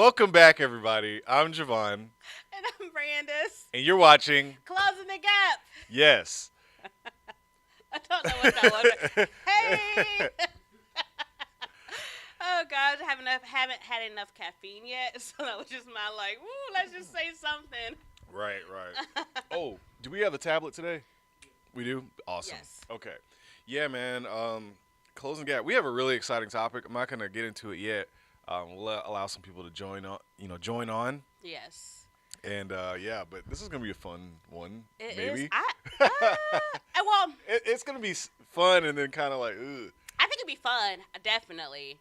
Welcome back, everybody. I'm Jo'Van, And I'm Brandice. and you're watching. Closing the gap. Yes. I don't know what that was. Hey! Oh God, haven't had enough caffeine yet, so that was just my like, woo, let's just say something. Right, right. Oh, do we have the tablet today? We do? Awesome. Yes. Okay. Yeah, man. Closing gap. We have a really exciting topic. I'm not gonna get into it yet. We'll allow some people to join on. Join on. Yes. And yeah, but this is gonna be a fun one. It maybe. is. Well, It's gonna be fun, and then kind of like, ugh. I think it'd be fun. Definitely.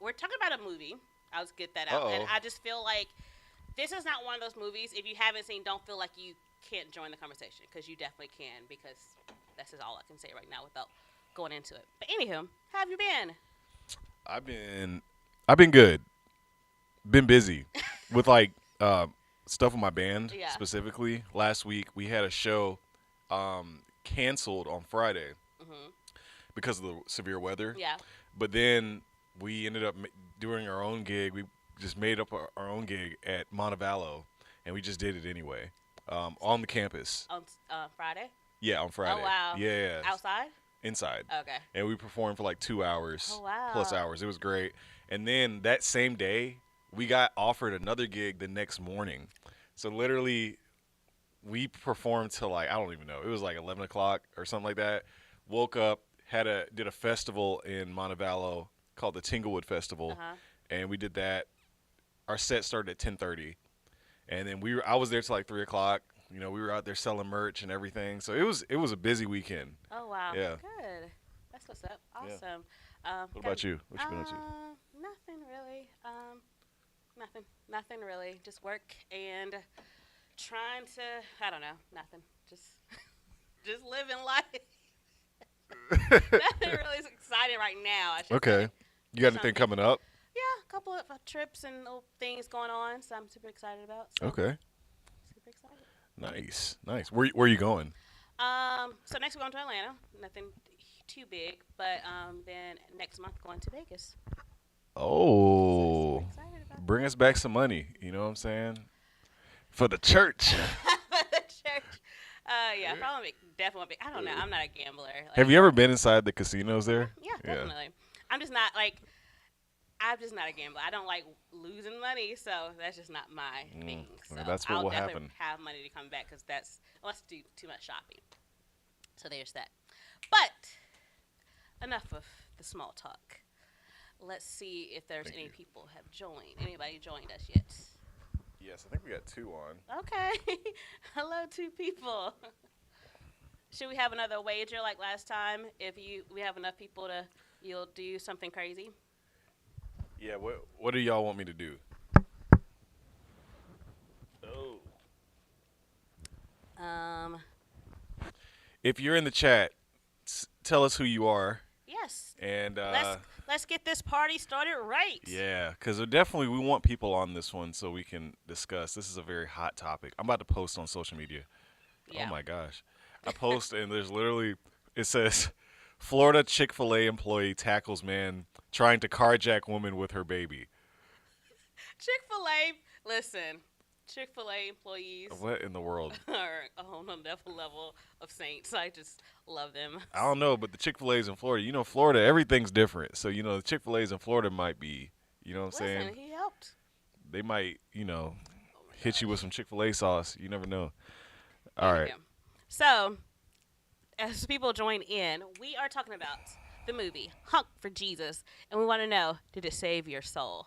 We're talking about a movie. I'll just get that out. Uh-oh. And I just feel like this is not one of those movies. If you haven't seen, don't feel like you can't join the conversation, because you definitely can. Because that's just all I can say right now without going into it. But anywho, how have you been? I've been good. Been busy with like stuff with my band. Yeah. Specifically. Last week we had a show canceled on Friday Mm-hmm. because of the severe weather. Yeah. But then we ended up doing our own gig. We just made up our own gig at Montevallo, and we just did it anyway on the campus. On Friday? Yeah, on Friday. Oh, wow. Yeah. Outside? Inside. Okay. And we performed for like 2 hours. Oh, wow. Plus hours. It was great. And then that same day, we got offered another gig the next morning. So literally, we performed till like, I don't even know. It was like 11 o'clock or something like that. Woke up, did a festival in Montevallo called the Tinglewood Festival. Uh-huh. And we did that. Our set started at 10:30. And then I was there till like 3 o'clock. We were out there selling merch and everything. So it was a busy weekend. Oh, wow. Yeah. Good. That's what's up. Awesome. What about you? What you been up to? Nothing really. Nothing really. Just work and trying to, I don't know, nothing. Just living life. Nothing really is exciting right now, I should Okay. say. You got anything coming up? Yeah, a couple of trips and little things going on, so I'm super excited about. So Okay. super excited. Nice. Where are you going? So next we're going to Atlanta. Nothing too big, but then next month going to Vegas. Oh, So super excited about bring us back some money. You know what I'm saying? For the church. the church. Yeah, probably definitely. I don't know. I'm not a gambler. Like, Have you ever been inside the casinos there? Yeah, definitely. I'm just not a gambler. I don't like losing money, so that's just not my thing. So well, that's what I'll will definitely happen. have money to come back, because unless I do too much shopping. So there's that. But enough of the small talk. Let's see if there's Thank any you. people have joined. Anybody joined us yet? Yes, I think we got 2 on. Okay. Hello, 2 people. Should we have another wager like last time? If we have enough people you'll do something crazy? Yeah. What do y'all want me to do? Oh. If you're in the chat, tell us who you are. Yes. And Let's get this party started right. yeah, because definitely we want people on this one so we can discuss. This is a very hot topic. I'm about to post on social media. Yeah. Oh my gosh. I post and there's literally, it says, Florida Chick-fil-A employee tackles man trying to carjack woman with her baby. Chick-fil-A, listen, Chick-fil-A employees What in the world? are on another level of saints. I just love them. I don't know, but the Chick-fil-A's in Florida, Florida, everything's different. So, the Chick-fil-A's in Florida might be, you know what I'm Listen, saying? he helped. They might, Oh my hit you gosh. with some Chick-fil-A sauce. You never know. All right. Anywho. So, as people join in, we are talking about the movie Honk for Jesus, and we want to know, did it save your soul?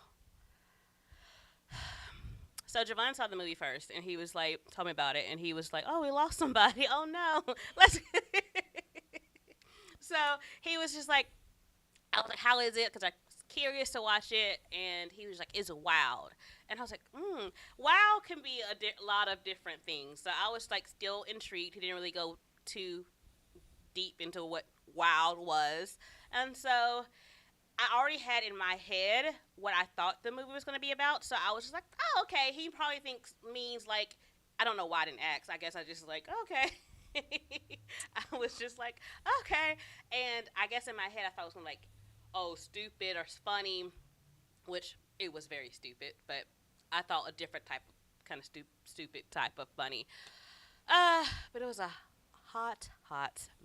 So Jo'Van saw the movie first, and he was like, told me about it, and he was like, oh, we lost somebody. Oh, no. Let's. So he was just like, I was like, how is it? Because I was curious to watch it, and he was like, it's wild. And I was like, wild can be a lot of different things. So I was like still intrigued. He didn't really go too deep into what wild was. And so I already had in my head what I thought the movie was going to be about. So I was just like, oh, okay. He probably means like, I don't know why I didn't ask. I guess I just like, okay. I was just like, okay. And I guess in my head I thought it was going to like, oh, stupid or funny, which it was very stupid, but I thought a different type of kind of stupid type of funny. But it was a hot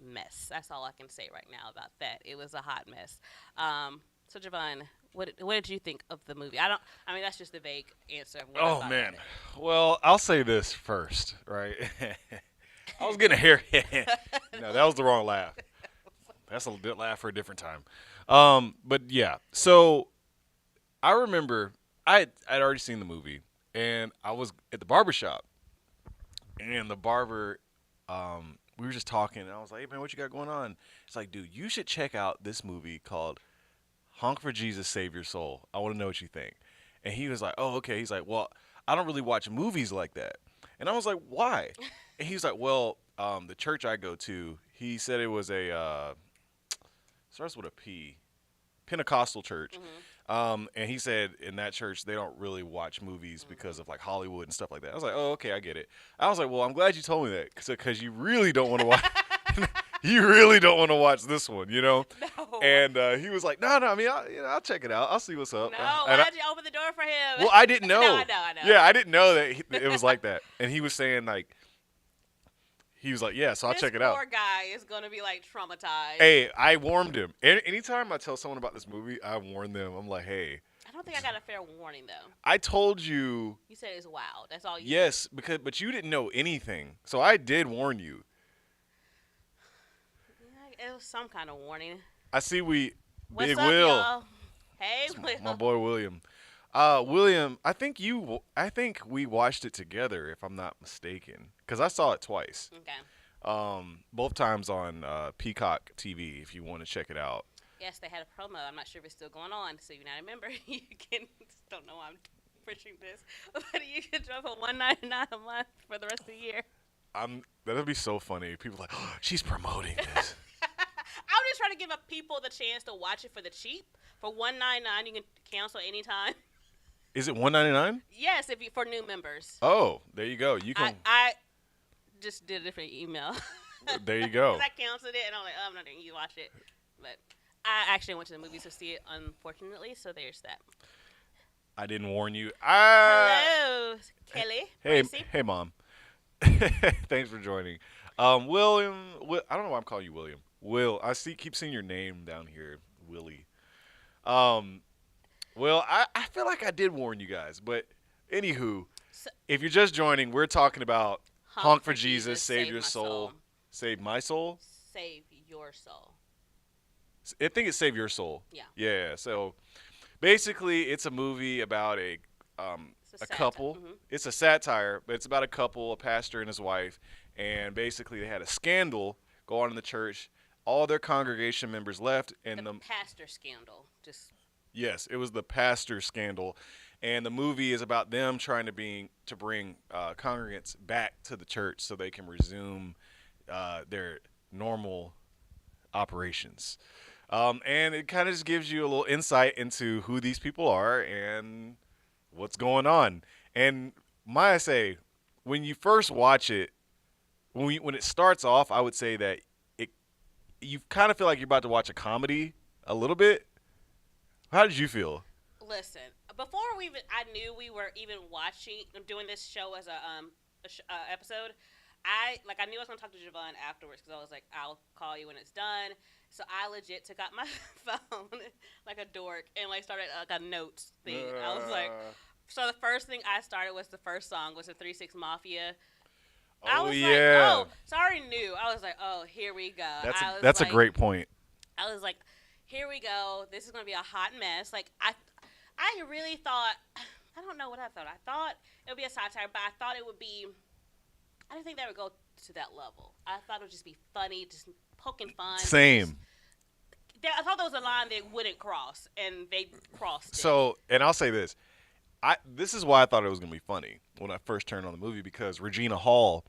mess. That's all I can say right now about that. It was a hot mess. So Javon, what did you think of the movie? I don't. I mean, that's just a vague answer of what I Oh thought about man. Well, I'll say this first, right? I was getting a hair. it. No, that was the wrong laugh. That's a good laugh for a different time. But yeah. So I remember I'd already seen the movie, and I was at the barber shop, and the barber, we were just talking, and I was like, "Hey man, what you got going on?" It's like, "Dude, you should check out this movie called Honk for Jesus, Save Your Soul. I want to know what you think." And he was like, "Oh, okay." He's like, "Well, I don't really watch movies like that." And I was like, "Why?" And he's like, "Well, the church I go to, he said it was a starts with a P, Pentecostal church." Hmm. And he said in that church they don't really watch movies because of like Hollywood and stuff like that. I was like, "Oh, okay, I get it." I was like, "Well, I'm glad you told me that because you really don't want to watch, you really don't want to watch this one, you know." No. And he was like, "No, no, I mean, I'll check it out. I'll see what's up." No, And why'd you open the door for him? well, I didn't No, know. I know, I know. Yeah, I didn't know that it was like that. And he was saying like, he was like, "Yeah, so I'll This check it out." poor guy is gonna be like traumatized. Hey, I warned him. Anytime I tell someone about this movie, I warn them. I'm like, "Hey, I don't think I got a fair warning though. I told you." You said it's wild. That's all you. Yes, but you didn't know anything, so I did warn you. Yeah, it was some kind of warning. I see What's Big up, Will, y'all? Hey, it's Will. my boy William. William, I think we watched it together, if I'm not mistaken, because I saw it twice. Okay. Both times on Peacock TV, if you want to check it out. Yes, they had a promo. I'm not sure if it's still going on. So you're not a member. You can. Don't know why I'm pushing this, but you can drop for $1.99 a month for the rest of the year. That'd be so funny. People are like, oh, she's promoting this. I'm just trying to give up people the chance to watch it for the cheap. For $1.99, you can cancel anytime. Is it $1.99? Yes, if you for new members. Oh, there you go. You can. I just did a different email. There you go. Because I canceled it and I'm like, oh, I'm not going to watch it. But I actually went to the movies to see it, unfortunately. So there's that. I didn't warn you. Hello, Kelly. Hey, Gracie. hey, mom. Thanks for joining. William. I don't know why I'm calling you William. Will. Keep seeing your name down here, Willie. Well, I feel like I did warn you guys, but anywho, So, if you're just joining, we're talking about Honk for Jesus, Save Your my Soul, Save My Soul. Save your soul. I think it's Save Your Soul. Yeah. Yeah. So basically, it's a movie about It's a satire. couple. Mhm. It's a satire, but it's about a couple, a pastor and his wife, and basically they had a scandal go on in the church. All their congregation members left, and The pastor scandal. Just yes, it was the pastor scandal, and the movie is about them trying to bring congregants back to the church so they can resume their normal operations. And it kind of just gives you a little insight into who these people are and what's going on. And might I say, when you first watch it, when it starts off, I would say that you kind of feel like you're about to watch a comedy a little bit. How did you feel? listen. Before I knew we were even doing this show as a episode. I knew I was gonna talk to Jo'Van afterwards because I was like, I'll call you when it's done. So I legit took out my phone like a dork and like started like a notes thing. I was like, so the first thing I started was the first song was the 3-6 Mafia. I Oh was yeah, like, oh, so I already knew. I was like, oh, here we go. that's a great point. I was like, here we go. This is gonna be a hot mess. Like I really thought. I don't know what I thought. I thought it would be a satire, but I thought it would be. I didn't think they would go to that level. I thought it would just be funny, just poking fun. Same. I thought there was a line they wouldn't cross, and they crossed it. So, and I'll say this. This is why I thought it was going to be funny when I first turned on the movie, because Regina Hall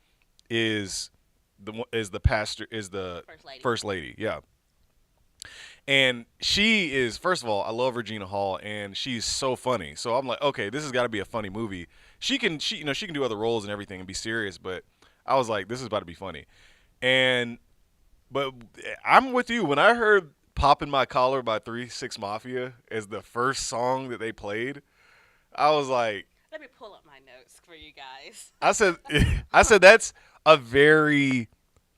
is the pastor, is the first lady. Yeah. And she is, first of all, I love Regina Hall, and she's so funny. So I'm like, okay, this has got to be a funny movie. She can do other roles and everything and be serious, but I was like, this is about to be funny. But I'm with you. When I heard "Pop in My Collar" by 3-6 Mafia as the first song that they played, I was like, Let me pull up my notes for you guys. I said, I said that's a very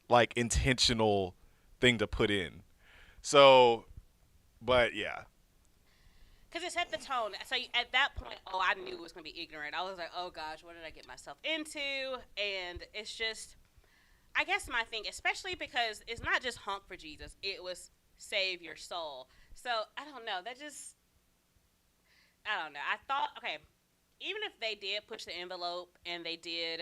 like intentional thing to put in. So, but yeah, Because it set the tone. So at that point, oh, I knew it was going to be ignorant. I was like, oh gosh, what did I get myself into? And it's just, I guess my thing, especially because it's not just honk for Jesus, it was save your soul. So I don't know. That just, I don't know. I thought, okay, even if they did push the envelope and they did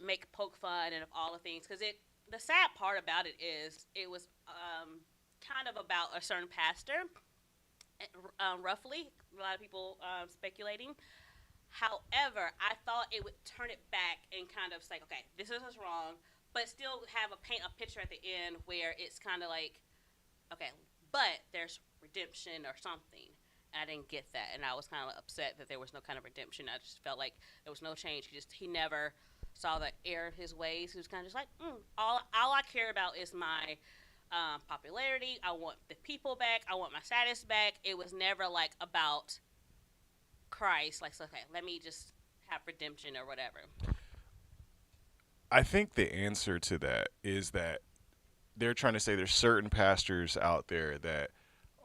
make poke fun and of all the things, because the sad part about it is it was kind of about a certain pastor, roughly. A lot of people speculating. However, I thought it would turn it back and kind of say, okay, this is what's wrong, but still have a paint a picture at the end where it's kind of like, okay, but there's redemption or something. And I didn't get that, and I was kind of upset that there was no kind of redemption. I just felt like there was no change. He never saw the error of his ways. He was kind of just like, all I care about is my popularity. I want the people back. I want my status back. It was never like about Christ. Like, so, okay, let me just have redemption or whatever. I think the answer to that is that they're trying to say there's certain pastors out there that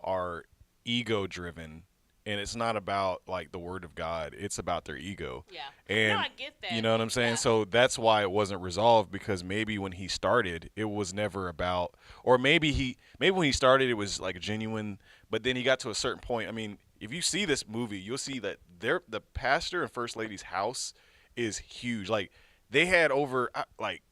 are ego driven, and it's not about like the word of God, it's about their ego. Yeah. No, And I get you that. know what I'm saying? Yeah. So that's why it wasn't resolved, because maybe when he started it was never about, or maybe when he started it was like genuine, but then he got to a certain point. I mean, if you see this movie, you'll see that the pastor and first lady's house is huge. Like they had over like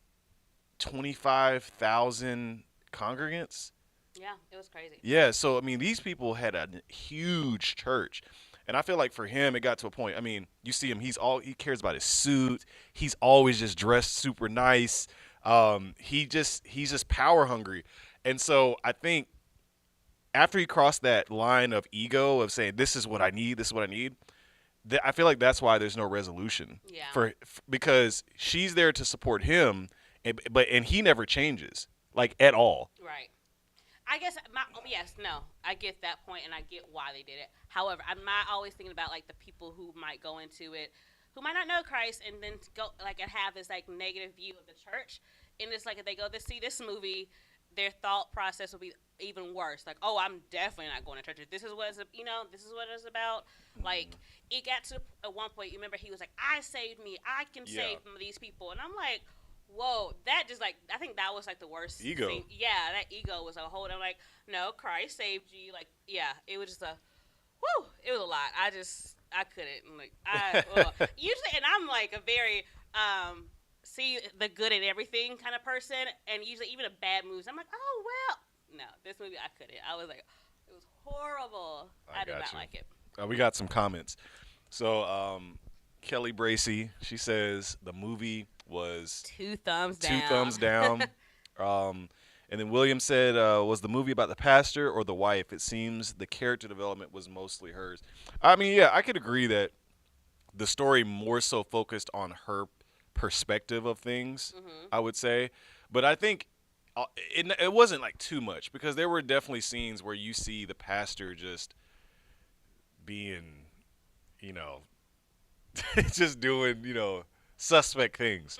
25,000 congregants. Yeah, it was crazy. Yeah, so I mean, these people had a huge church, and I feel like for him, it got to a point. I mean, you see him; he cares about his suit. He's always just dressed super nice. He's just power hungry, and so I think after he crossed that line of ego of saying this is what I need, this is what I need, I feel like that's why there's no resolution Yeah. because she's there to support him, and he never changes like at all. Right. I guess yes, no, I get that point and I get why they did it. However, I'm not always thinking about like the people who might go into it, who might not know Christ, and then go like and have this like negative view of the church. And it's like if they go to see this movie, their thought process will be even worse. Like, oh, I'm definitely not going to church. This is what it's, this is what it's about. Like, it got to at one point. You remember he was like, "I saved me. I can Yeah. save these people," and I'm like, whoa, that just like I think that was like the worst Ego. thing. Yeah, that ego was a whole. I'm like, no, Christ saved you. Like, yeah, it was just a, whoo, it was a lot. I couldn't. Like, usually, and I'm like a very see the good in everything kind of person, and usually even a bad movies, I'm like, oh well, no, this movie I couldn't. I was like, it was horrible. I did got not you. like it. We got some comments. So Kelly Bracy, she says the movie was Two thumbs two down. thumbs down. And then William said, was the movie about the pastor or the wife? It seems the character development was mostly hers. I mean, yeah, I could agree that the story more so focused on her perspective of things, Mhm. I would say. But I think it wasn't like too much, because there were definitely scenes where you see the pastor just being, you know, just doing, suspect things.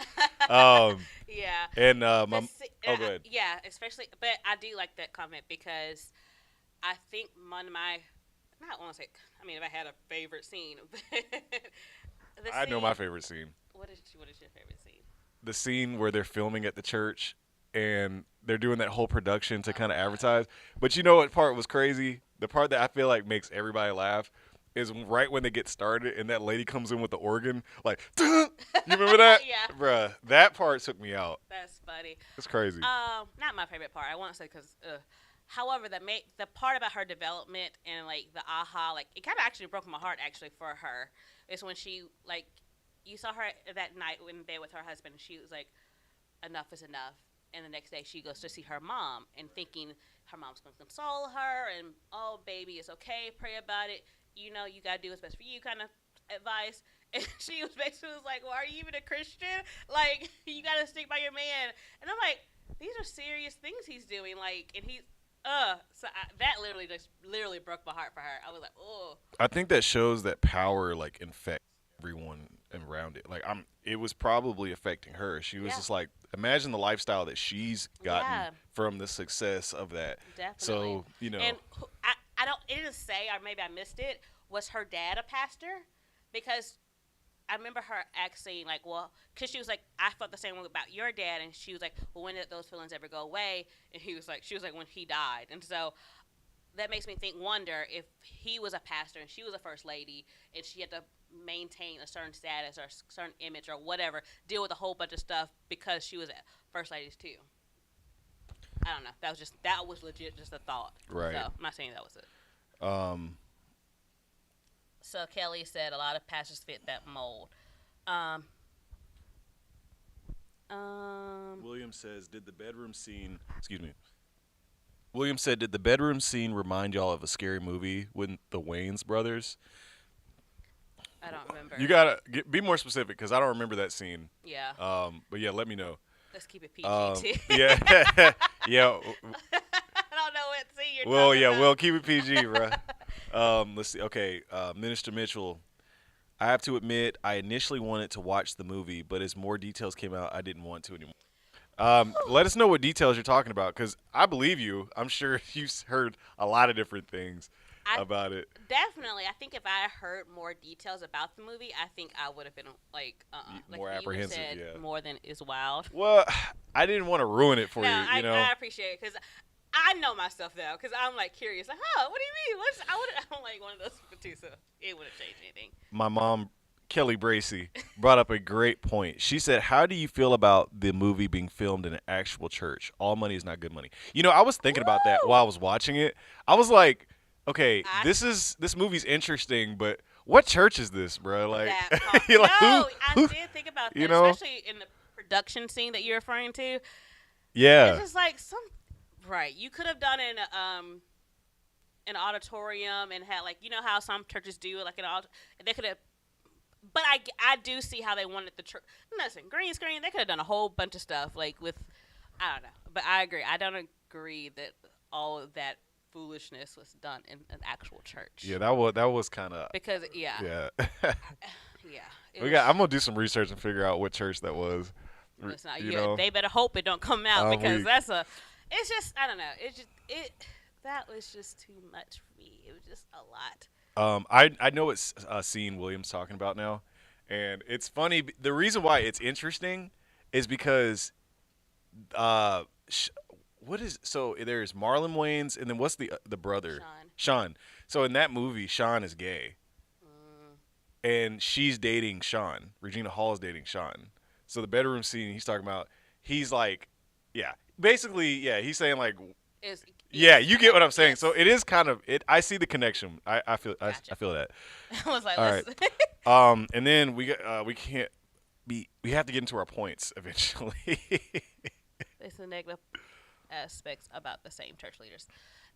Um, Yeah. and The se- oh, go ahead. yeah, especially, but I do like that comment because I think one of my, not want to say, I mean, if I had a favorite scene, the I know scene, my favorite scene. what is your favorite scene? The scene where they're filming at the church and they're doing that whole production to kind of advertise. But you know what part was crazy? The part that I feel like makes everybody laugh is right when they get started and that lady comes in with the organ, like, you remember that? Yeah. Bruh, that part took me out. That's funny. It's crazy. Not my favorite part. I want to say because, however, the part about her development and like the aha, like it kind of actually broke my heart actually for her. Is when she like, you saw her that night in bed with her husband. And she was like, enough is enough. And the next day she goes to see her mom and thinking her mom's going to console her and, oh baby, it's okay, pray about it. You gotta do what's best for you, kind of advice. And she was basically like, well, are you even a Christian? Like, you gotta stick by your man. And I'm like, these are serious things he's doing. Like, and he's That literally broke my heart for her. I was like, oh, I think that shows that power like infects everyone around it. Like it was probably affecting her. She was yeah, just like, imagine the lifestyle that she's gotten yeah, from the success of that. definitely. So, you know, And I don't. It didn't say, or maybe I missed it. Was her dad a pastor? Because I remember her asking, like, well, because she was like, I felt the same way about your dad, and she was like, well, when did those feelings ever go away? And she was like, when he died, and so that makes me wonder if he was a pastor and she was a first lady, and she had to maintain a certain status or a certain image or whatever, deal with a whole bunch of stuff because she was a first ladies too. I don't know. That was legit, just a thought. right. So I'm not saying that was it. Um, So Kelly said a lot of pastors fit that mold. Um, William says, did the bedroom scene, excuse me. William said, did the bedroom scene remind y'all of a scary movie with the Wayans brothers? I don't remember. You gotta be more specific because I don't remember that scene. Yeah. But yeah, let me know. Let's keep it PG too. Yeah, yeah. I don't know what scene you're Well, talking yeah, about. we'll keep it PG, bro. Let's see. Okay, Minister Mitchell. I have to admit, I initially wanted to watch the movie, but as more details came out, I didn't want to anymore. Let us know what details you're talking about, because I believe you. I'm sure you've heard a lot of different things I about it. definitely. I think if I heard more details about the movie, I think I would have been like, like More you apprehensive, said, yeah. more than is wild. Well, I didn't want to ruin it for No, you. You know, I appreciate it because I know myself though, because I'm like curious, like, huh, what do you mean? I'm like one of those people too, so it wouldn't change anything. my mom, Kelly Bracy, brought up a great point. She said, "How do you feel about the movie being filmed in an actual church? All money is not good money." You know, I was thinking about that Woo! while I was watching it. I was like, "Okay, I this movie's interesting, but what church is this, bro? Like, that part. you're like, No, I who- did think about that, you know? especially in the production scene that you're referring to. It's Yeah, just like right. You could have done an auditorium and had like how some churches do like they could have. But I do see how they wanted the church. Listen, green screen. They could have done a whole bunch of stuff like with I don't know. But I agree. I don't agree that all of that foolishness was done in an actual church. yeah, that was kind of Because yeah, yeah. yeah. I'm gonna do some research and figure out what church that was. Listen, You know, they better hope it don't come out I'm because weak. it's just I don't know. That was just too much for me. It was just a lot. I know what scene William's talking about now, and it's funny. The reason why it's interesting is because uh, sh- what is so there's Marlon Wayans, and then what's the brother Sean. Sean. So in that movie, Sean is gay, Mm, and she's dating Sean. Regina Hall is dating Sean. So the bedroom scene he's talking about, he's like, yeah, basically, yeah, he's saying like, is yeah, yes, you get what I'm saying. yes. So it is kind of it. I see the connection. I feel Gotcha. I feel that. I was like, All right. listen. And then we can't be we have to get into our points eventually. It's the negative aspects about the same church leaders.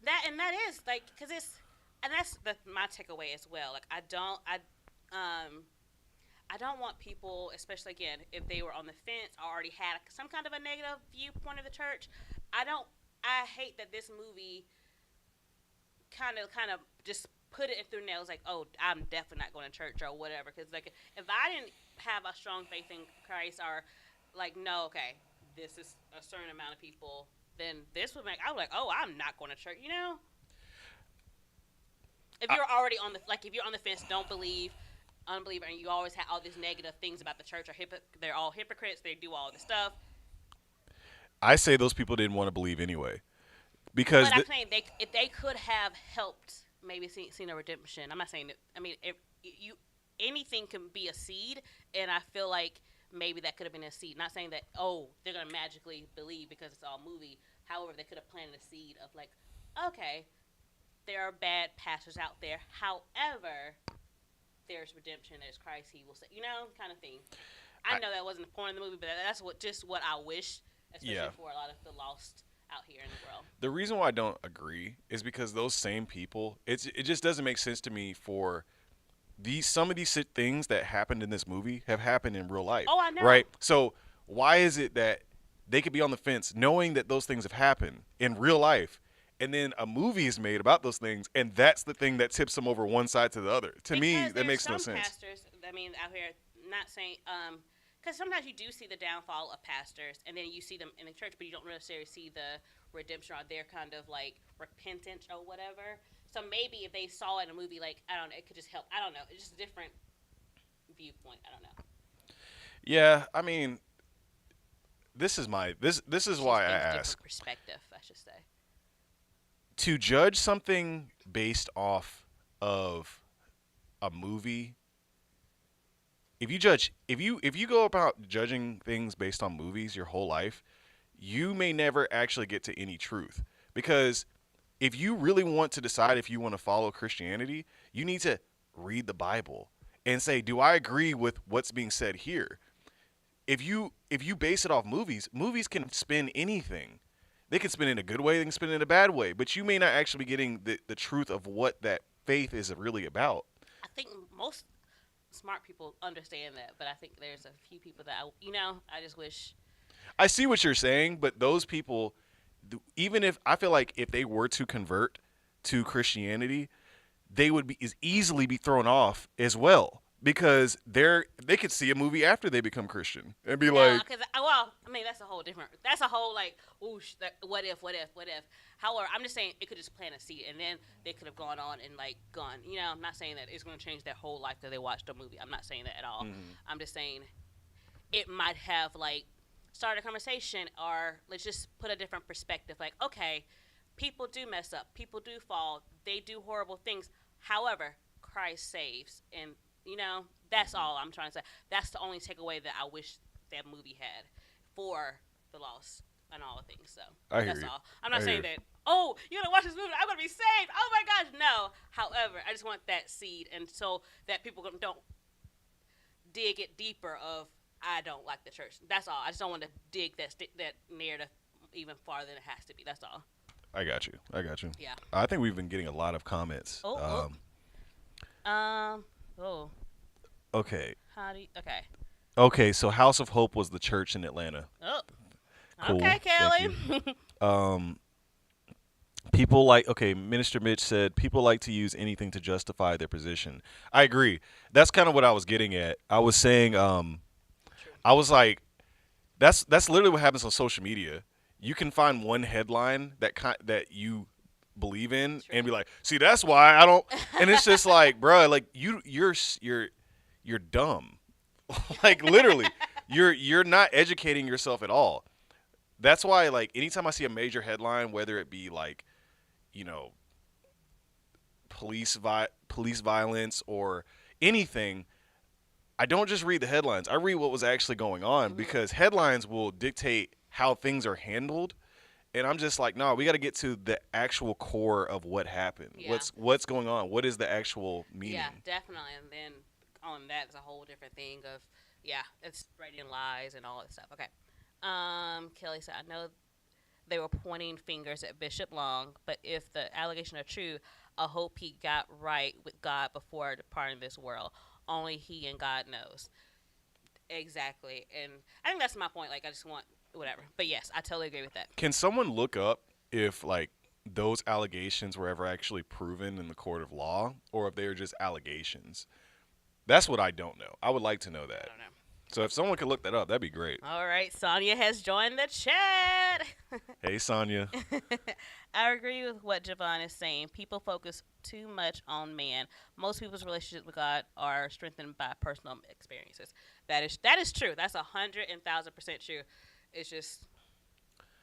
That is like because that's my takeaway as well. Like I don't want people, especially again if they were on the fence, already had some kind of a negative viewpoint of the church. I hate that this movie kind of just put it through nails like, oh, I'm definitely not going to church or whatever. Because like if I didn't have a strong faith in Christ or like no, okay, this is a certain amount of people, then this would make I was like, oh, I'm not going to church. If you're already on the if you're on the fence, don't believe, unbeliever, and you always have all these negative things about the church or they're all hypocrites. They do all this stuff. I say those people didn't want to believe anyway, because But I'm saying if they could have helped maybe seen a redemption. I'm not saying that. I mean, if you anything can be a seed, and I feel like maybe that could have been a seed. Not saying that they're gonna magically believe because it's all movie. However, they could have planted a seed of like, okay, there are bad pastors out there. However, there's redemption. There's Christ. He will say, kind of thing. I know that wasn't the point of the movie, but that's what I wish, especially for a lot of the lost out here in the world. the reason why I don't agree is because those same people, it just doesn't make sense to me for some of these things that happened in this movie have happened in real life. Oh, I know. Right? So why is it that they could be on the fence knowing that those things have happened in real life and then a movie is made about those things, and that's the thing that tips them over one side to the other. To me, Because that there's makes no some sense. pastors, I mean, out here, not saying, because sometimes you do see the downfall of pastors, and then you see them in the church, but you don't necessarily see the redemption or their kind of like repentance or whatever. So maybe if they saw it in a movie, like, I don't know, it could just help. I don't know. It's just a different viewpoint. I don't know. Yeah, I mean, this is It's why just I gives different ask. perspective, I should say. To judge something based off of a movie, if you go about judging things based on movies your whole life, you may never actually get to any truth. Because if you really want to decide if you want to follow Christianity, you need to read the Bible and say, do I agree with what's being said here? If you base it off movies, movies can spin anything. They can spin it in a good way, they can spin it in a bad way, but you may not actually be getting the truth of what that faith is really about. I think most smart people understand that, but I think there's a few people that I just wish. I see what you're saying, but those people, even if I feel like if they were to convert to Christianity, they would be as easily be thrown off as well because they could see a movie after they become Christian and be No, like, because well, I mean that's a whole different. That's a whole like, ooh, what if, what if, what if? However, I'm just saying it could just plant a seed, and then they could have gone on and like gone. I'm not saying that it's going to change their whole life because they watched a movie. I'm not saying that at all. mhm. I'm just saying it might have like started a conversation, or let's just put a different perspective. Like, okay, people do mess up, people do fall, they do horrible things. However, Christ saves, and that's all I'm trying to say. That's the only takeaway that I wish that movie had for the lost and all the things. So I hear that's you. all. I'm I not hear saying you. that. Oh, you're gonna watch this movie. I'm gonna be saved. Oh my gosh, no. However, I just want that seed, and so that people don't dig it deeper. Of I don't like the church. That's all. I just don't want to dig that narrative even farther than it has to be. That's all. I got you. I got you. Yeah. I think we've been getting a lot of comments. Oh. Oh. Okay. How do you? Okay. Okay, so House of Hope was the church in Atlanta. Oh. Cool. Okay, Thank Kelly. you. People like, okay, Minister Mitch said people like to use anything to justify their position. I agree. That's kind of what I was getting at. I was saying, True. I was like, that's literally what happens on social media. You can find one headline that you believe in True. and be like, see, that's why I don't. And it's just like, bro, like you're dumb. Like literally, you're not educating yourself at all. That's why, like, anytime I see a major headline, whether it be like, you know, police violence or anything, I don't just read the headlines. I read what was actually going on because headlines will dictate how things are handled. And I'm just like, no, we got to get to the actual core of what happened. Yeah. What's going on? What is the actual meaning? Yeah, definitely. And then on that is a whole different thing of it's spreading lies and all that stuff. Okay. Kelly said, I know they were pointing fingers at Bishop Long, but if the allegation are true, I hope he got right with God before departing this world. Only he and God knows. Exactly. And I think that's my point. Like, I just want whatever. But yes, I totally agree with that. Can someone look up if like those allegations were ever actually proven in the court of law or if they are just allegations? That's what I don't know. I would like to know I that. don't know. So if someone could look that up, that'd be great. All right, Sonia has joined the chat. Hey, Sonia. I agree with what Jo'Van is saying. People focus too much on man. Most people's relationships with God are strengthened by personal experiences. That is true. That's 100,000% true. It's just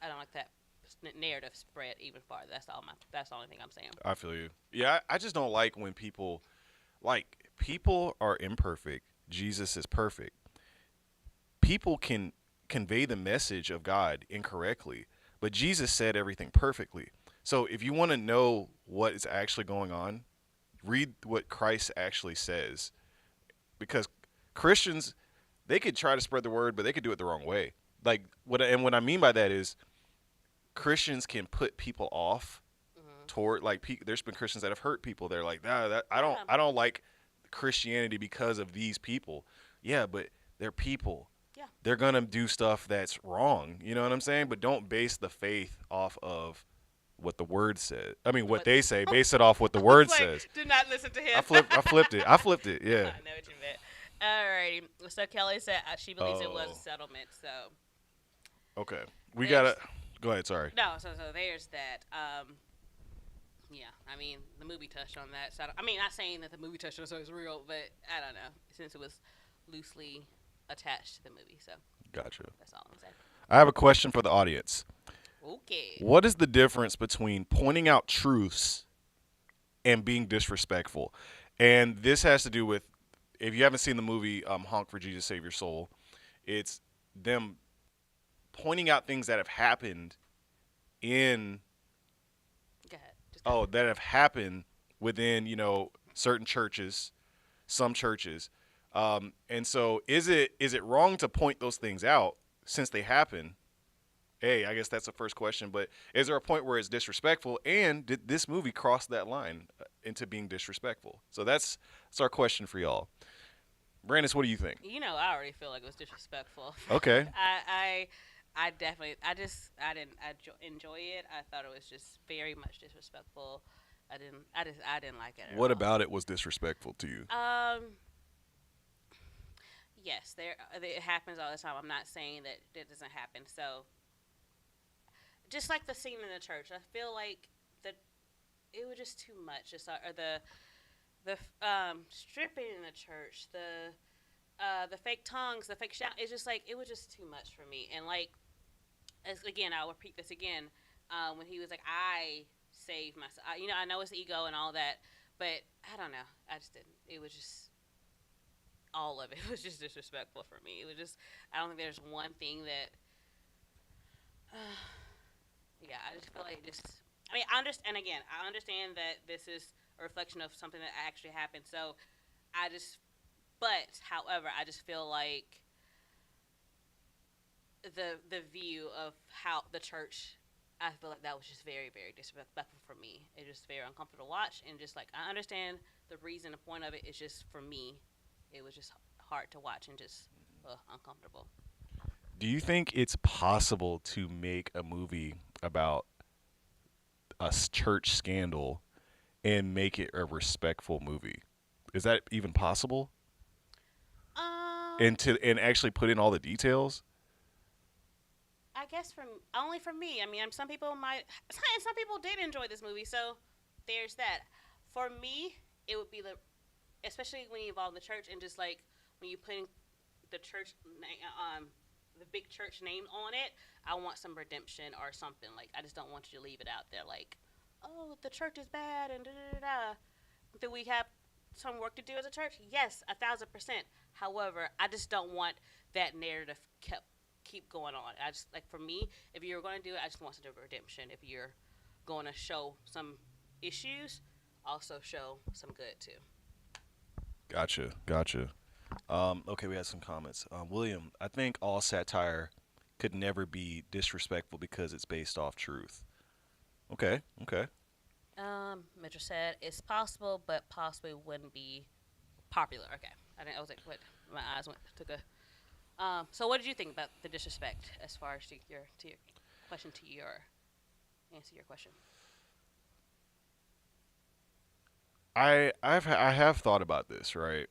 I don't like that narrative spread even farther. That's the only thing I'm saying. I feel you. Yeah, I just don't like when people are imperfect. Jesus is perfect. People can convey the message of God incorrectly, but Jesus said everything perfectly. So if you want to know what is actually going on, read what Christ actually says. Because Christians, they could try to spread the word, but they could do it the wrong way. Like what I mean by that is Christians can put people off toward there's been Christians that have hurt people. They're like, nah, I don't like Christianity because of these people. Yeah, but they're people. Yeah. They're gonna do stuff that's wrong. You know what I'm saying? But don't base the faith off of what the word said. I mean, what What? they say. Base it off what the I was word like, says. do not listen to him. I flipped it. Yeah. I know what you meant. Alrighty. So Kelly said she believes it was a Oh. settlement. So Okay. We gotta. there's Go ahead. Sorry. no. So there's that. Yeah. I mean, the movie touched on that. So I mean, not saying that the movie touched on it, so it's real, but I don't know since it was loosely attached to the movie. So Gotcha. that's all I'm saying. I have a question for the audience. Okay. What is the difference between pointing out truths and being disrespectful? And this has to do with, if you haven't seen the movie Honk for Jesus Save Your Soul, it's them pointing out things that have happened in Go ahead. Just go ahead. that have happened within certain churches, some churches, and so is it wrong to point those things out since they happen? Hey, I guess that's the first question. But is there a point where it's disrespectful? And did this movie cross that line into being disrespectful? So that's our question for y'all. Brandis, what do you think? I already feel like it was disrespectful. Okay. I definitely, I didn't enjoy it. I thought it was just very much disrespectful. I didn't like it at What all. about it was disrespectful to you? Yes, it happens all the time. I'm not saying that it doesn't happen. So, just like the scene in the church, I feel like that it was just too much. Just or the stripping in the church, the fake tongues, the fake shout. It's just like it was just too much for me. And like, again, I'll repeat this again. When he was like, "I saved myself," I know it's ego and all that, but I don't know. I just didn't. It was just all of it was just disrespectful for me. It was just I don't think there's one thing that. Yeah, I just feel like just. I mean, I understand. And again, I understand that this is a reflection of something that actually happened. So, I just. But, however, I just feel like the view of how the church. I feel like that was just very, very disrespectful for me. It was just very uncomfortable to watch, and just like I understand the reason, the point of it is just for me, it was just hard to watch and just uncomfortable. Do you think it's possible to make a movie about a church scandal and make it a respectful movie? Is that even possible? Um, And actually put in all the details? I guess only for me. I mean, some people might, and some people did enjoy this movie, so there's that. For me, it would be especially when you involve the church and just like when you put the church, the big church name on it. I want some redemption or something. Like I just don't want you to leave it out there like, oh, the church is bad and da da da da. Do we have some work to do as a church? Yes, 1,000%. However, I just don't want that narrative keep going on. I just like for me, if you're going to do it, I just want some redemption. If you're going to show some issues, also show some good too. Gotcha. Okay, we had some comments. William, I think all satire could never be disrespectful because it's based off truth. Okay. Mitchell said it's possible, but possibly wouldn't be popular. Okay, I was like, what? My eyes took a. So what did you think about the disrespect as far as to your question to your answer your question? I have thought about this, right?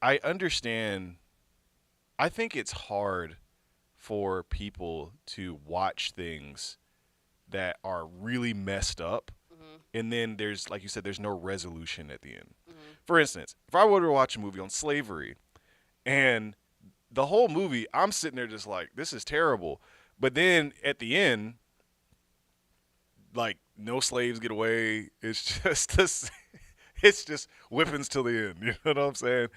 I understand. I think it's hard for people to watch things that are really messed up, Mhm. and then there's, like you said, there's no resolution at the end. Mhm. For instance, if I were to watch a movie on slavery, and the whole movie I'm sitting there just like, this is terrible, but then at the end, like, no slaves get away. It's just this. It's just whippings till the end. You know what I'm saying?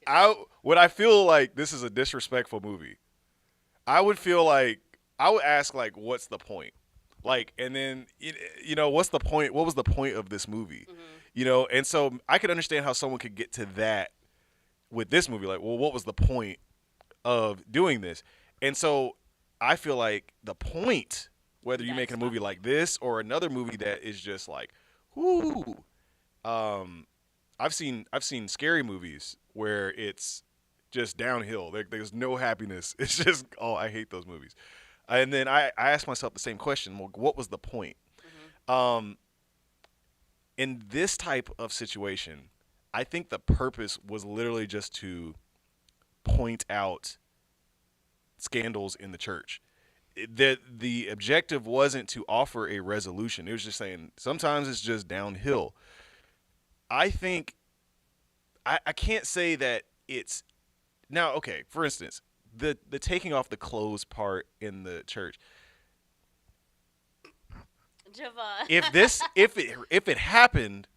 I feel like this is a disrespectful movie. I would feel like I would ask like, what's the point? Like, and then what's the point? What was the point of this movie? Mhm. And so I could understand how someone could get to that with this movie. Like, well, what was the point of doing this? And so I feel like the point, whether you're That's making a fine. movie like this or another movie that is just like, whoo, um, I've seen scary movies where it's just downhill. There's no happiness. It's just, oh, I hate those movies. And then I asked myself the same question. Well, what was the point? Mhm. Um, in this type of situation, I think the purpose was literally just to point out scandals in the church. The objective wasn't to offer a resolution. It was just saying sometimes it's just downhill. I think I can't say that it's now okay. For instance, the taking off the clothes part in the church. Jo'Van. If it happened,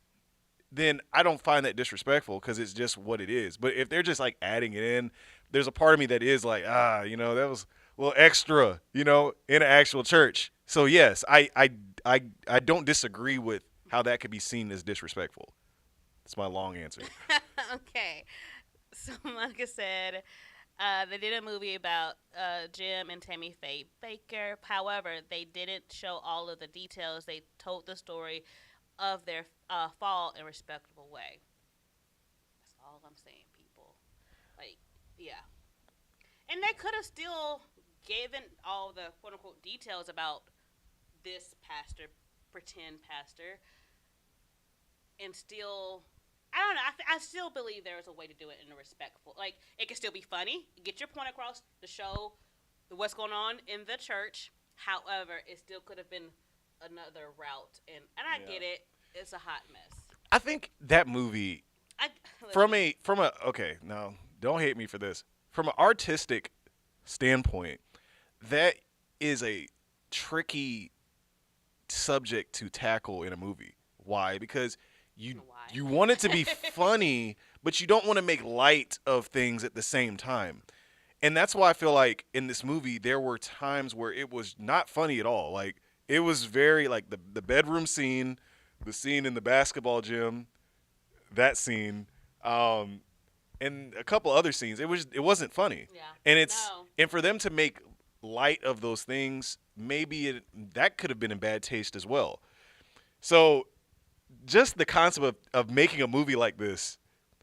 then I don't find that disrespectful because it's just what it is. But if they're just like adding it in, there's a part of me that is like, that was a little extra, in an actual church. So yes, I don't disagree with how that could be seen as disrespectful. That's my long answer. Okay. So Monica said they did a movie about Jim and Tammy Faye Baker. However, they didn't show all of the details. They told the story of their fall in a respectable way. That's all I'm saying, people. Like, yeah. And they could have still given all the quote unquote details about this pastor, pretend pastor, and still I don't know. I still believe there is a way to do it in a respectful. Like it can still be funny, get your point across to show what's going on in the church. However, it still could have been another route, and I Yeah. get it. It's a hot mess. I think that movie I from a okay, now don't hate me for this. From an artistic standpoint, that is a tricky subject to tackle in a movie. Why? Because you why. you want it to be funny, but you don't want to make light of things at the same time. And that's why I feel like in this movie there were times where it was not funny at all. Like it was very like the bedroom scene, the scene in the basketball gym, that scene, and a couple other scenes. It wasn't funny. Yeah. And No. for them to make light of those things, maybe that could have been in bad taste as well. So just the concept of making a movie like this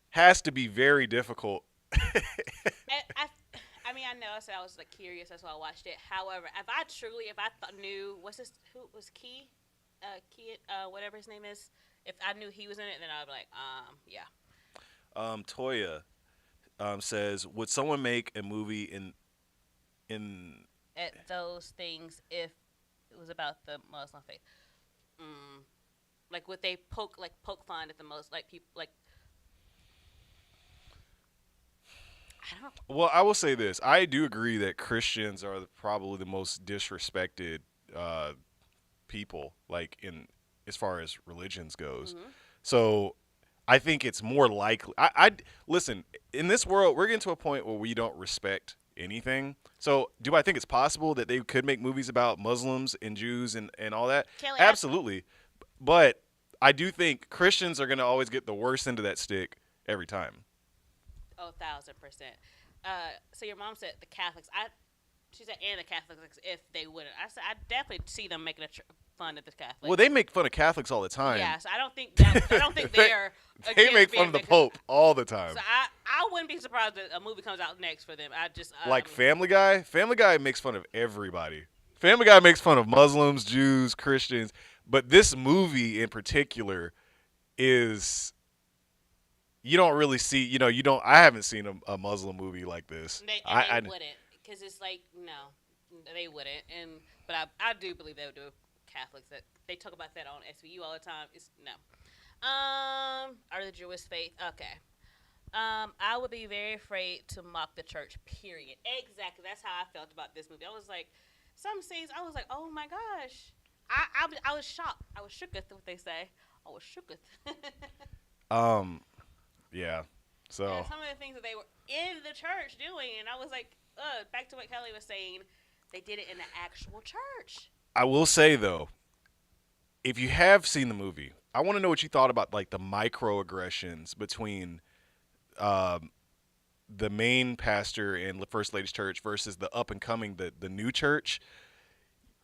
has to be very difficult. I mean, I know. I said I was like curious. That's why I watched it. However, if I knew what's this, who was Key, whatever his name is, if I knew he was in it, then I'd be like, yeah. Toya says, would someone make a movie in At those things, if it was about the Muslim faith, mm, like would they poke fun at the most like people like I don't. Well, I will say this. I do agree that Christians are probably the most disrespected uh, people, like in as far as religions goes. Mm-hmm. So I think it's more likely. I listen. In this world, we're getting to a point where we don't respect anything. So do I think it's possible that they could make movies about Muslims and Jews and all that? Kelly, Absolutely. But I do think Christians are going to always get the worst end of that stick every time. Oh, 1,000%. So your mom said the Catholics. She said and the Catholics if they wouldn't. I said I definitely see them making fun of the Catholics. Well, they make fun of Catholics all the time. Yeah, so I don't think they're. They make fun of the Pope all the time. So I wouldn't be surprised that a movie comes out next for them. Like Family Guy. Family Guy makes fun of everybody. Family Guy makes fun of Muslims, Jews, Christians, but this movie in particular is you don't really see. You don't. I haven't seen a Muslim movie like this. They wouldn't because it's like no, they wouldn't. But I do believe they would do Catholics that they talk about that on SVU all the time. It's no. Are the Jewish faith okay? I would be very afraid to mock the church. Period. Exactly. That's how I felt about this movie. I was like, some scenes. I was like, oh my gosh. I was shocked. I was shooketh. What they say. I was shooketh. Yeah. So Yeah, some of the things that they were in the church doing, and I was like, back to what Kelly was saying, they did it in the actual church. I will say though, if you have seen the movie, I want to know what you thought about like the microaggressions between the main pastor and the First Lady's church versus the up and coming the new church.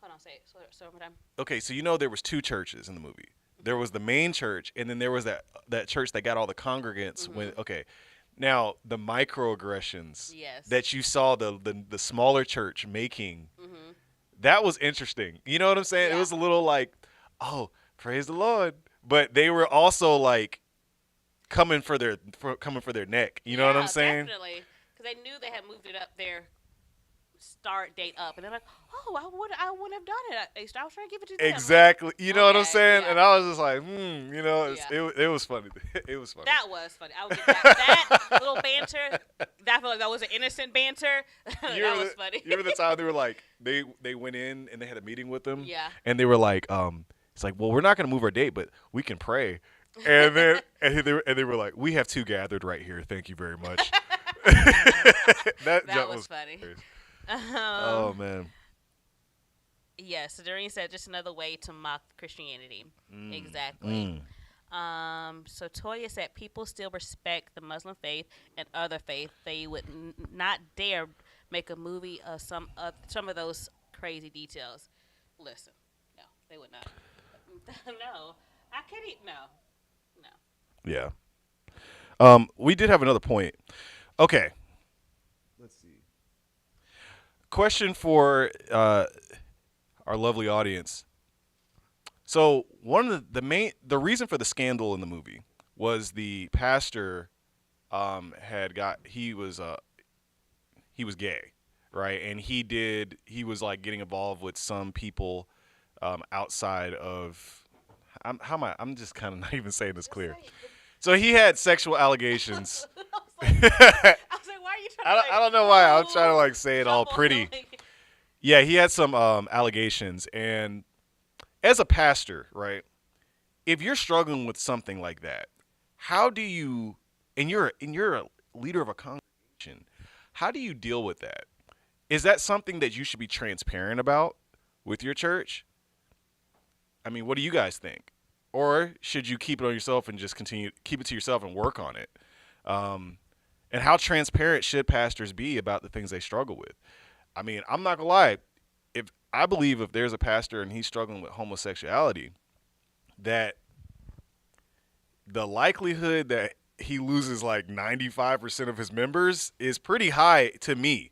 Hold on, say it. So madam. Okay, so there was two churches in the movie. There was the main church, and then there was that church that got all the congregants. Mm-hmm. When okay, Now, the microaggressions Yes. that you saw the smaller church making, Mhm. that was interesting. You know what I'm saying? It Yeah. was a little like, oh, praise the Lord, but they were also like coming for their neck. You know what I'm Yeah, saying? definitely. Because they knew they had moved it up their start date up, and they're like, "Oh, I wouldn't have done it. I was trying to give it to them." Like, Exactly. You know what I'm okay, saying? yeah, And I was just like, yeah. it was funny. It was funny. That was funny. I would give that little banter. That felt like that was an innocent banter. You That remember was funny. you remember the time they were like they went in and they had a meeting with them Yeah. and they were like it's like, well, we're not gonna move our date, but we can pray. And then and they were like, we have two gathered right here. Thank you very much. That That jump was was funny. hilarious. Um, Oh man. yes, so Doreen said just another way to mock Christianity. Mm, Exactly. mm. So Toya said people still respect the Muslim faith and other faiths. They would not dare make a movie of some of those crazy details. Listen, no, they would not. No, I can't eat. No, no. Yeah. We did have another point. Okay. Let's see. Question for our lovely audience. So one of the reason for the scandal in the movie was the pastor had got he was gay, right? And he was like getting involved with some people outside of I'm just kind of not even saying this Just clear. say. So he had sexual allegations. I was like, why are you trying to I like don't know why I'm trying to like say it all jump on pretty. like, Yeah, he had some allegations, and as a pastor, right? If you're struggling with something like that, how do you and you're a leader of a congregation, how do you deal with that? Is that something that you should be transparent about with your church? I mean, what do you guys think? Or should you keep it on yourself and just continue keep it to yourself and work on it? Um, and how transparent should pastors be about the things they struggle with? I mean, I'm not gonna lie. If I believe if there's a pastor and he's struggling with homosexuality, that the likelihood that he loses like 95% of his members is pretty high to me.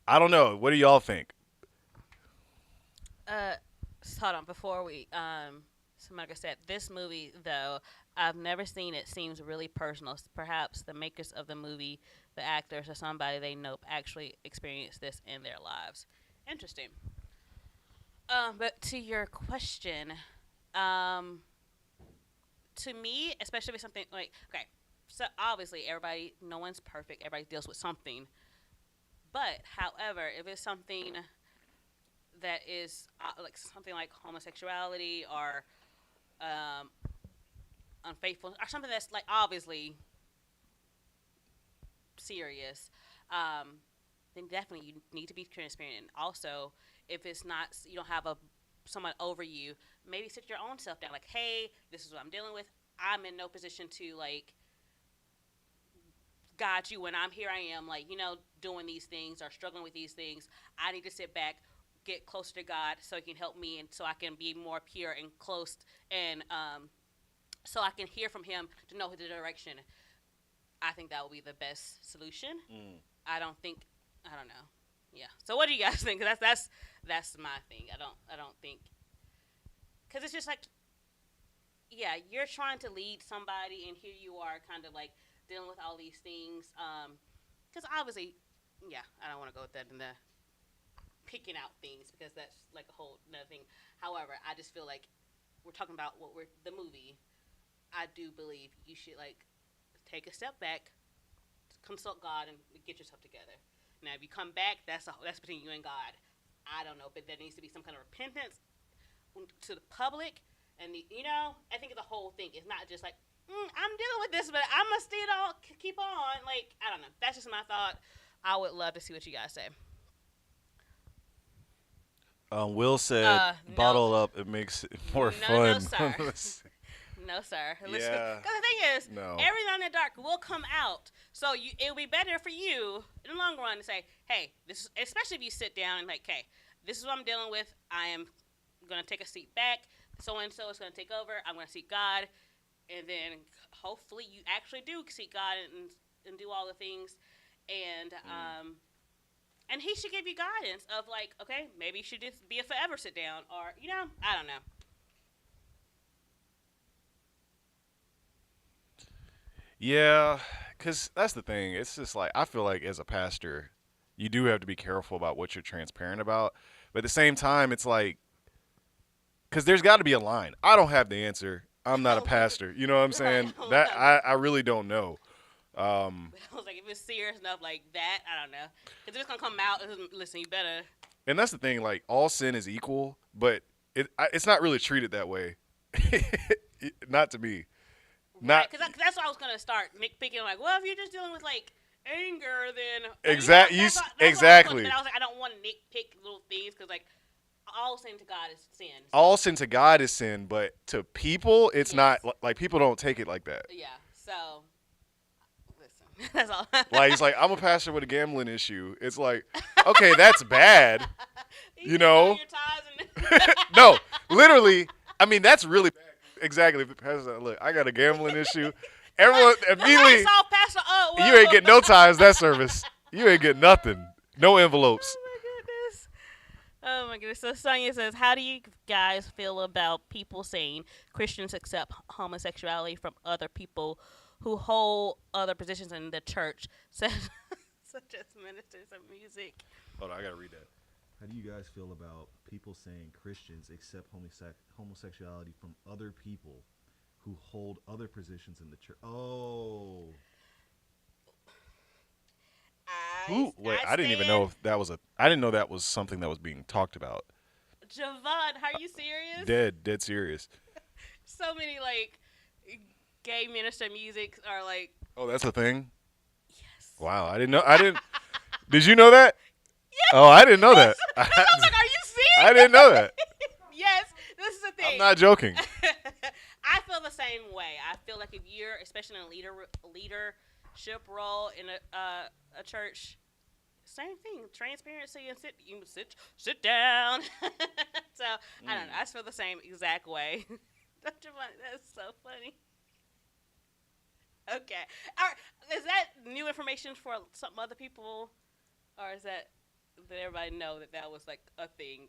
I don't know. What do y'all think? uh, hold on before we so like I said, this movie though I've never seen it. Seems really personal. Perhaps the makers of the movie, the actors, or somebody they know actually experienced this in their lives. Interesting. But to your question, um, to me, especially with something like okay, so obviously everybody, no one's perfect. Everybody deals with something. But however, if it's something that is like something like homosexuality or um, unfaithful or something that's like obviously serious, um, then definitely you need to be transparent. And also, if it's not, you don't have a someone over you, maybe sit your own self down. Like, hey, this is what I'm dealing with. I'm in no position to like guide you when I'm here. I am like doing these things or struggling with these things. I need to sit back, get closer to God, so He can help me, and so I can be more pure and close, and so I can hear from Him to know the direction. I think that would be the best solution. Mm. I don't think. I don't know. Yeah. So what do you guys think? That's my thing. I don't think because it's just like yeah, you're trying to lead somebody, and here you are, kind of like dealing with all these things. Because obviously, yeah, I don't want to go with that in the picking out things because that's like a whole another thing. However, I just feel like we're talking about what we're the movie. I do believe you should like take a step back, consult God, and get yourself together. Now, if you come back, that's between you and God. I don't know, but there needs to be some kind of repentance to the public, and I think the whole thing is not just like I'm dealing with this, but I'm gonna still keep on. Like I don't know. That's just my thought. I would love to see what you guys say. Will said, No, "Bottle up. It makes it more no, no, fun." sir. No, sir. Because Yeah. the thing is, No. everything in the dark will come out. So it'll be better for you in the long run to say, hey, this is, especially if you sit down and like, okay, this is what I'm dealing with. I am going to take a seat back. So and so is going to take over. I'm going to seek God. And then hopefully you actually do seek God and and do all the things, and Mm. and he should give you guidance of like, okay, maybe you should just be a forever sit down, or I don't know. Yeah, because that's the thing. It's just like I feel like as a pastor, you do have to be careful about what you're transparent about. But at the same time, it's like because there's got to be a line. I don't have the answer. I'm not a pastor. You know what I'm Right. saying? That I really don't know. I was like, if it's serious enough like that, I don't know. If it's gonna come out, listen, you better. And that's the thing. Like all sin is equal, but it's not really treated that way. Not to me. Right, Not because that's what I was gonna start nitpicking. Like, well, if you're just dealing with like anger, then that's what I was gonna. exactly. But I was like, I don't want to nitpick little things because like all sin to God is sin. All So sin to God is sin, but to people, it's yes, not. Like people don't take it like that. yeah. So listen, that's all. Like he's like, I'm a pastor with a gambling issue. It's like, okay, that's bad. You You can throw know? your ties and No, literally. I mean, that's really bad. Exactly. If the pastor, look, I got a gambling issue. Everyone Somebody immediately, saw Pastor. you ain't getting no ties that service. You ain't getting nothing. No envelopes. Oh my goodness. Oh my goodness. So Sonia says, how do you guys feel about people saying Christians accept homosexuality from other people who hold other positions in the church, such as ministers of music? Hold on, I gotta read that. How do you guys feel about people saying Christians accept homosexuality from other people who hold other positions in the church? Oh, Who? Wait, I I didn't even know if that was a. I didn't know that was something that was being talked about. Jo'Van, are you serious? Dead serious. So many like gay minister music are like, Oh, that's a thing. yes. Wow, I didn't know. I didn't. Did you know that? Oh, I didn't know that. I was like, are you serious? I didn't know that. Yes, this is the thing. I'm not joking. I feel the same way. I feel like if you're, especially in a leadership role in a church, same thing. Transparency and sit down. So I don't know. I just feel the same exact way. That's so funny. Okay. All right. Is that new information for some other people, or is that did everybody know that that was like a thing?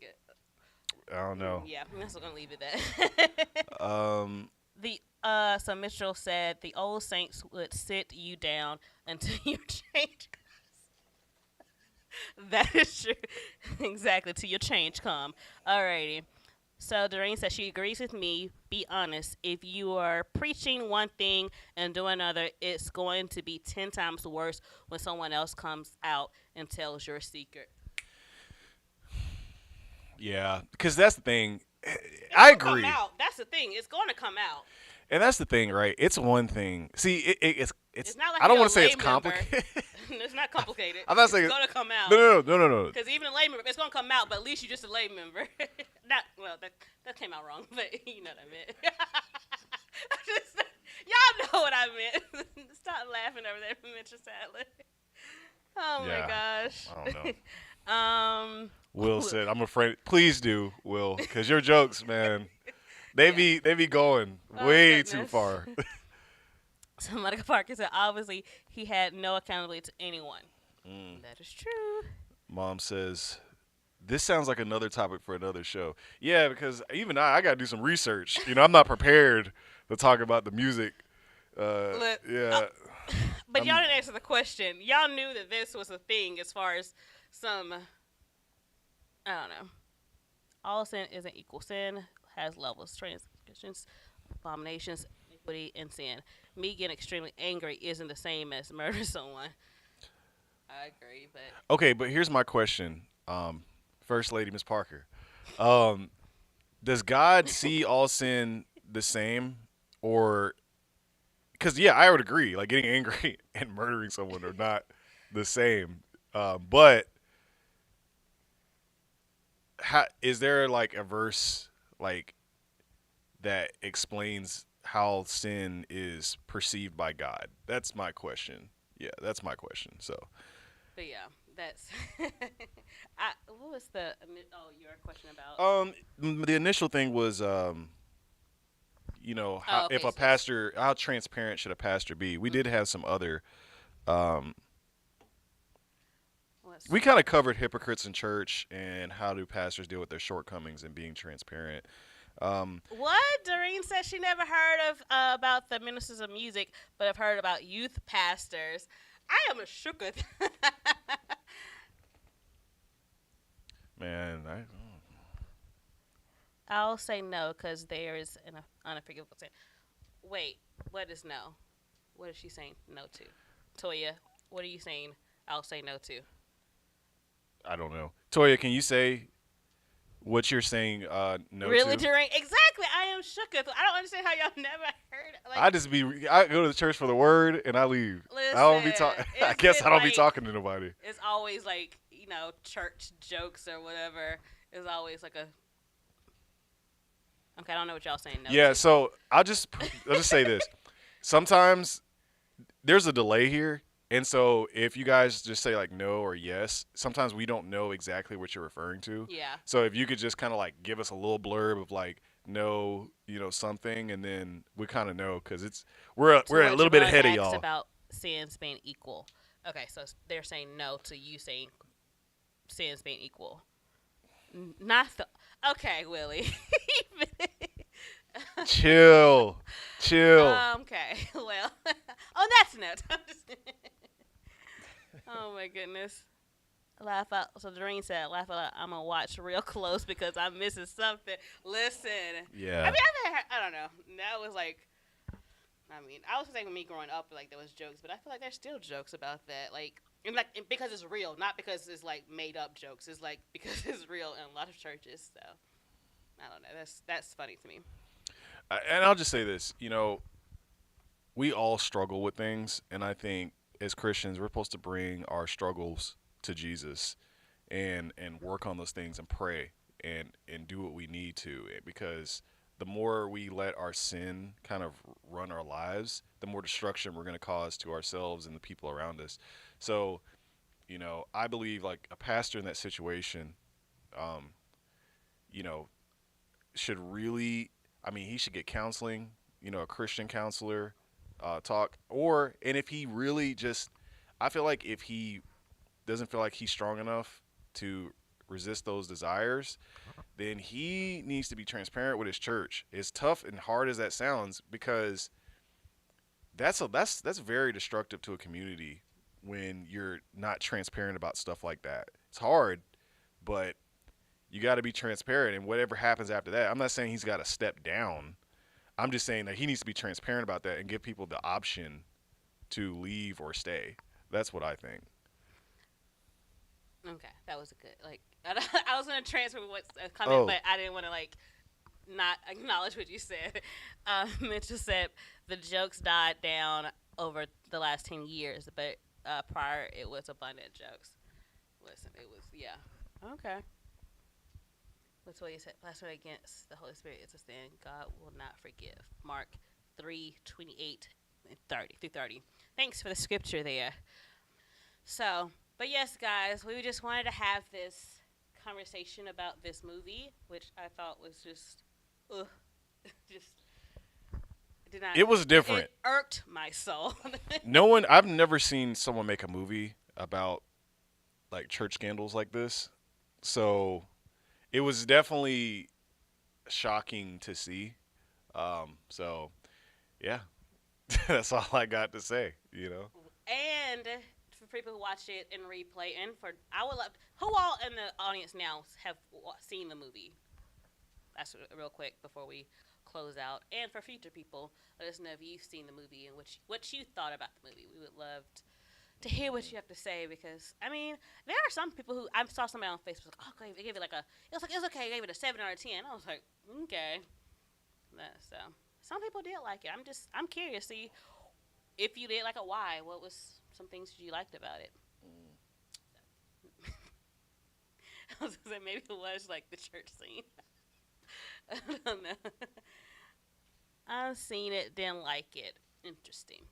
I don't know. Yeah, I'm also gonna leave it that. Um, The so Mitchell said the old saints would sit you down until you change. That is true. Exactly, till your change come. Alrighty. So Doreen says she agrees with me. Be honest. If you are preaching one thing and doing another, it's going to be 10 times worse when someone else comes out and tells your secret. yeah, because that's the thing. It's I gonna agree, come out. That's the thing. It's going to come out. and that's the thing, right? It's one thing. See, it's. It's not like I don't you're want a to say it's lay member. complicated. It's not complicated. I'm not it's saying going to come out. No. Because even a lay member, it's gonna come out, but at least you're just a lay member. Not well, that came out wrong, but you know what I meant. Y'all know what I meant. Stop laughing over there, Mr. Sadler. Oh Yeah, my gosh. I don't know. Um, Will said, "I'm afraid." Please do, Will, because your jokes, man, they be going Oh, way too goodness. far. so Monica Parker said, obviously he had no accountability to anyone. That is true. Mom says, "This sounds like another topic for another show." Yeah, because even I got to do some research. I'm not prepared to talk about the music. Look, Yeah. But y'all didn't answer the question. Y'all knew that this was a thing as far as some, I don't know. All sin isn't equal. Sin has levels. Transgressions, abominations, iniquity, and sin. Me getting extremely angry isn't the same as murdering someone. I agree, but Okay, but here's my question, First Lady Miss Parker. Does God see all sin the same, or because I would agree, like getting angry and murdering someone are not the same. But is there like a verse like that explains how sin is perceived by God? That's my question. Yeah, that's my question. So, but yeah, that's. What was your question about? the initial thing was, how, Oh, okay, if a so- pastor, how transparent should a pastor be? We did have some other Um, Let's we see. kind of covered hypocrites in church and how do pastors deal with their shortcomings and being transparent. Um, What? Doreen says she never heard of about the ministers of music, but have heard about youth pastors. I am shook with. man, I'll say no because there is an unforgivable sin. Wait, what is no? What is she saying no to? Toya, what are you saying? I'll say no to. I don't know. Toya, can you say what you're saying no Really, to? Doreen? Exactly. I am shook with. I don't understand how y'all never heard. I Like, just I go to the church for the word and I leave. I don't be listen, talking. I it's guess I been don't be like talking to nobody. it's always like church jokes or whatever. It's always like a okay. I don't know what y'all saying no Yeah, to. so I'll just say this. Sometimes there's a delay here, and so if you guys just say like no or yes, sometimes we don't know exactly what you're referring to. Yeah. So if you could just kind of like give us a little blurb of like no, something, and then we kind of know because we're a Toya little bit Javon ahead of asked y'all. about sins being equal. Okay, so they're saying no to you saying sins being equal. Not the okay, Willie. Chill, chill. Okay, well, on that note, I'm just oh my goodness, laugh out. So Doreen said, "Laugh out. I'm gonna watch real close because I'm missing something." Listen, Yeah. I mean, I don't know. That was like, I mean, I was saying with me growing up, like there was jokes, but I feel like there's still jokes about that, like. And because it's real, not because it's like made up jokes. It's like because it's real in a lot of churches. So I don't know. That's funny to me. And I'll just say this, we all struggle with things, and I think as Christians, we're supposed to bring our struggles to Jesus and work on those things and pray and do what we need to because the more we let our sin kind of run our lives, the more destruction we're going to cause to ourselves and the people around us. So, I believe like a pastor in that situation, um, you know, should really, I mean, he should get counseling, a Christian counselor, talk, and if he really just, I feel like if he doesn't feel like he's strong enough to resist those desires, then he needs to be transparent with his church. As tough and hard as that sounds, because that's very destructive to a community when you're not transparent about stuff like that. It's hard, but you got to be transparent, and whatever happens after that, I'm not saying he's got to step down. I'm just saying that he needs to be transparent about that and give people the option to leave or stay. That's what I think. Okay, that was a good like. I was gonna transfer what's a comment, Oh, but I didn't want to like not acknowledge what you said. Mitchell said the jokes died down over the last 10 years, but prior it was abundant jokes. Listen, it was yeah. Okay. That's what he said. Blasphemy against the Holy Spirit is a sin God will not forgive. Mark 3:28 and 30 through 30. Thanks for the scripture there. So, but yes, guys, we just wanted to have this conversation about this movie, which I thought was just, ugh, just did not. it was different. It irked my soul. I've never seen someone make a movie about like church scandals like this. So it was definitely shocking to see. So yeah, that's all I got to say. And for people who watch it in replay, and for I would love who all in the audience now have seen the movie. That's real quick before we close out. And for future people, let us know if you've seen the movie and what you thought about the movie. We would love to hear what you have to say because I mean there are some people who I saw somebody on Facebook like, oh, they gave it like it's okay, I gave it a 7 out of 10. I was like, okay. So some people did like it. I'm curious to see if you did like it, why. What was some things you liked about it? I was gonna say maybe it was like the church scene. I don't know. I've seen it, didn't like it. Interesting.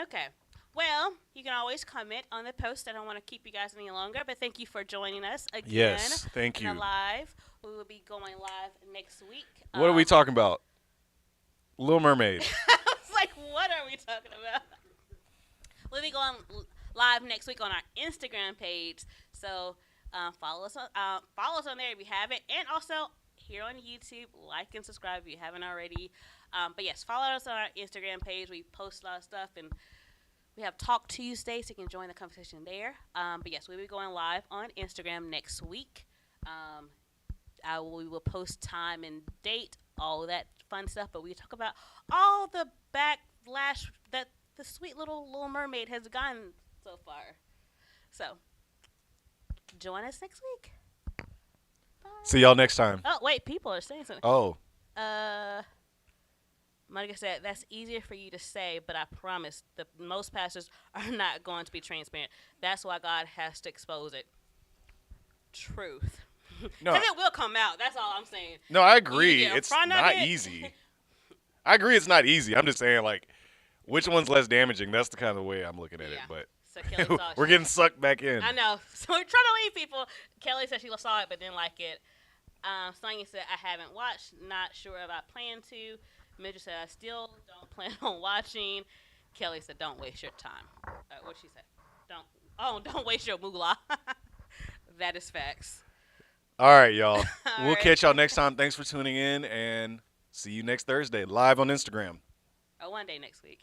Okay. Well, you can always comment on the post. I don't want to keep you guys any longer, but thank you for joining us again. Yes, thank in you. the live. We will be going live next week. What are we talking about? Little Mermaid. I was like, what are we talking about? we'll be going live next week on our Instagram page. So follow us on there if you haven't, and also here on YouTube, like and subscribe if you haven't already. But yes, follow us on our Instagram page. We post a lot of stuff, and we have Talk Tuesday, so you can join the conversation there. But yes, we'll be going live on Instagram next week. We will post time and date, all that fun stuff. But we talk about all the backlash that the sweet Little Mermaid has gotten so far. So join us next week. Bye. See y'all next time. Oh wait, people are saying something. Oh. Monica said, that's easier for you to say, but I promise most pastors are not going to be transparent. That's why God has to expose it. Truth. No, Because it will come out. That's all I'm saying. no, I agree. get in It's front of not it. easy. I agree it's not easy. I'm just saying, like, which one's less damaging? That's the kind of way I'm looking at it. Yeah. But So Kelly saw it. we're getting sucked back in. I know. So we're trying to leave people. Kelly said she saw it but didn't like it. Sonya said, I haven't watched. Not sure if I plan to. Midget said, I still don't plan on watching. Kelly said, don't waste your time. What she said? Don't waste your moolah. That is facts. All right, y'all. All We'll right. catch y'all next time. Thanks for tuning in, and see you next Thursday live on Instagram. One day next week.